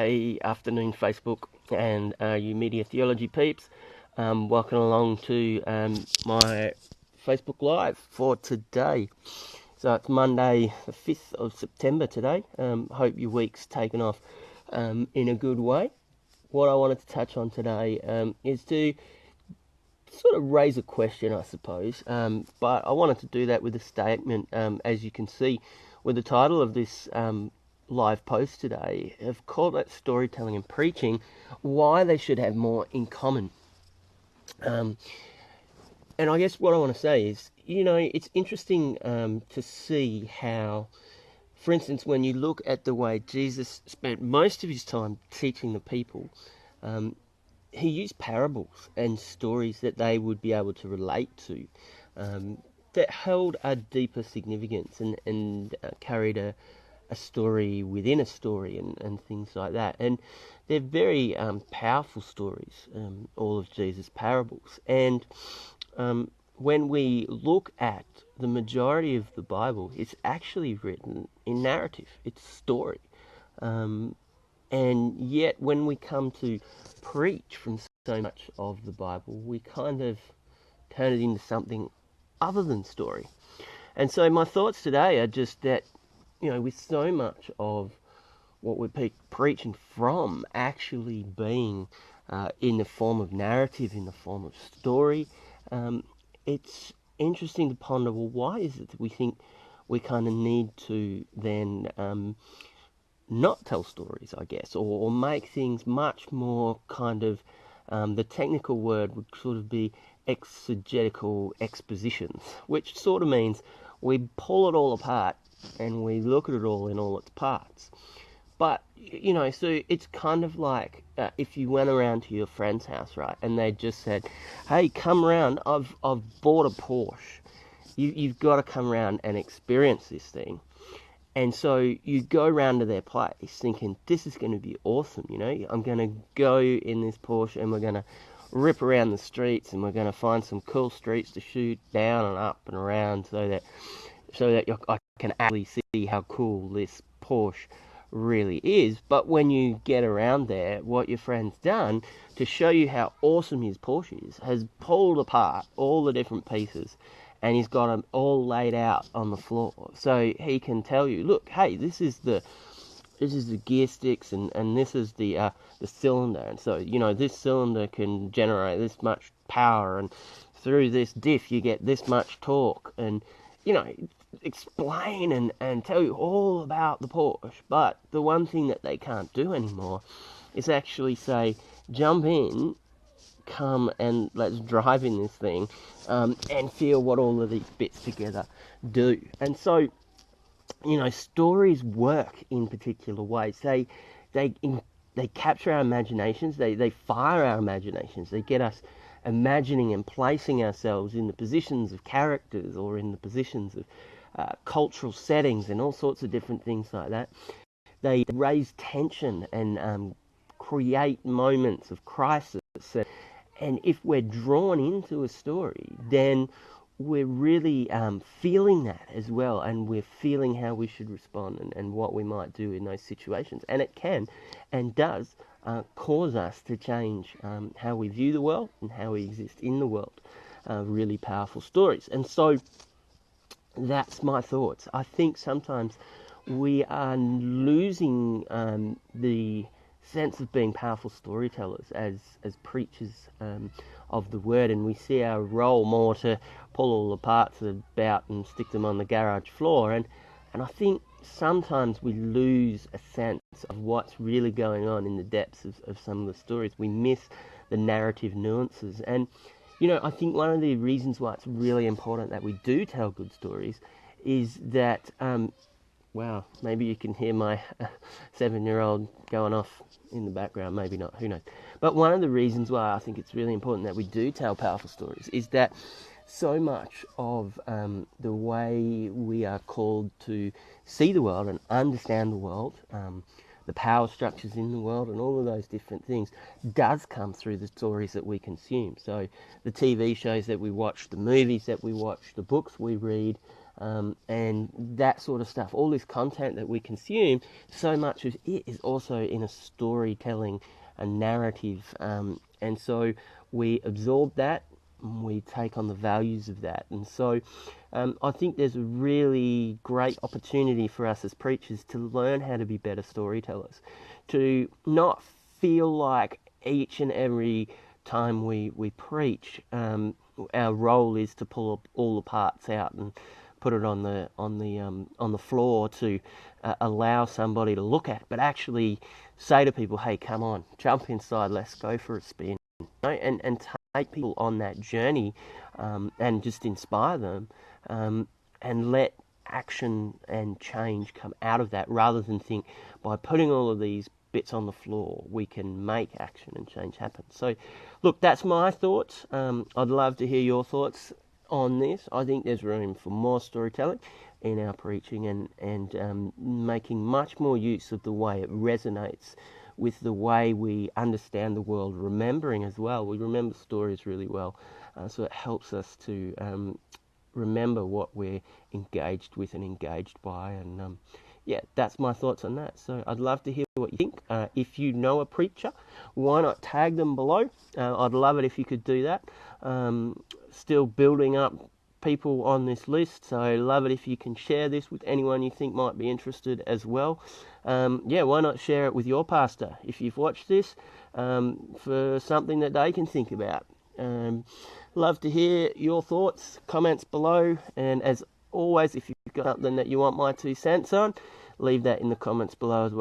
Hey, afternoon Facebook and you Media Theology peeps. Welcome along to my Facebook Live for today. So it's Monday the 5th of September today. Hope your week's taken off in a good way. What I wanted to touch on today is to sort of raise a question, I suppose. But I wanted to do that with a statement, as you can see with the title of this live post today. I've called it Storytelling and Preaching, why they should have more in common. And I guess what I want to say is, it's interesting to see how, for instance, when you look at the way Jesus spent most of his time teaching the people, he used parables and stories that they would be able to relate to, that held a deeper significance and carried a story within a story and things like that. And they're very powerful stories, all of Jesus' parables. And when we look at the majority of the Bible, it's actually written in narrative. It's story. And yet when we come to preach from so much of the Bible, we kind of turn it into something other than story. And so my thoughts today are just that, with so much of what we're preaching from actually being in the form of narrative, in the form of story, it's interesting to ponder, well, why is it that we think we kind of need to then not tell stories, I guess, or make things much more kind of, the technical word would sort of be exegetical expositions, which sort of means we pull it all apart and we look at it all in all its parts. But, so it's kind of like if you went around to your friend's house, right, and they just said, hey, come around, I've bought a Porsche. You've got to come around and experience this thing. And so you go round to their place thinking, this is going to be awesome, I'm going to go in this Porsche and we're going to rip around the streets and we're going to find some cool streets to shoot down and up and around so that I can actually see how cool this Porsche really is. But when you get around there, what your friend's done to show you how awesome his Porsche is, has pulled apart all the different pieces and he's got them all laid out on the floor. So he can tell you, look, hey, this is the gear sticks and this is the cylinder. And so, this cylinder can generate this much power and through this diff you get this much torque. And, explain and tell you all about the Porsche. But the one thing that they can't do anymore is actually say, jump in, come and let's drive in this thing, and feel what all of these bits together do. And so, stories work in particular ways. They capture our imaginations. They fire our imaginations. They get us imagining and placing ourselves in the positions of characters or in the positions of cultural settings and all sorts of different things like that. They raise tension and create moments of crisis. And if we're drawn into a story, then we're really feeling that as well, and we're feeling how we should respond and what we might do in those situations. And it can and does cause us to change how we view the world and how we exist in the world. Really powerful stories. And so that's my thoughts. I think sometimes we are losing the sense of being powerful storytellers as preachers of the word, and we see our role more to pull all the parts about and stick them on the garage floor, and I think sometimes we lose a sense of what's really going on in the depths of some of the stories. We miss the narrative nuances. And I think one of the reasons why it's really important that we do tell good stories is that wow, maybe you can hear my 7-year-old going off in the background, maybe not, who knows. But one of the reasons why I think it's really important that we do tell powerful stories is that so much of the way we are called to see the world and understand the world, the power structures in the world and all of those different things, does come through the stories that we consume. So the TV shows that we watch, the movies that we watch, the books we read, and that sort of stuff. All this content that we consume, so much of it is also in a storytelling, a narrative, and so we absorb that, and we take on the values of that. And so I think there's a really great opportunity for us as preachers to learn how to be better storytellers, to not feel like each and every time we preach, our role is to pull up all the parts out and put it on the floor to allow somebody to look at, but actually say to people, hey, come on, jump inside, let's go for a spin, and take people on that journey, and just inspire them, and let action and change come out of that, rather than think by putting all of these bits on the floor we can make action and change happen. So look, that's my thoughts. I'd love to hear your thoughts on this. I think there's room for more storytelling in our preaching, and making much more use of the way it resonates with the way we understand the world, remembering as well. We remember stories really well, so it helps us to remember what we're engaged with and engaged by. And yeah, that's my thoughts on that. So I'd love to hear what you think. If you know a preacher, why not tag them below? I'd love it if you could do that. Still building up people on this list, so I'd love it if you can share this with anyone you think might be interested as well. Yeah, why not share it with your pastor if you've watched this, for something that they can think about. Love to hear your thoughts, comments below, and as always, if you've got something that you want my 2 cents on, leave that in the comments below as well.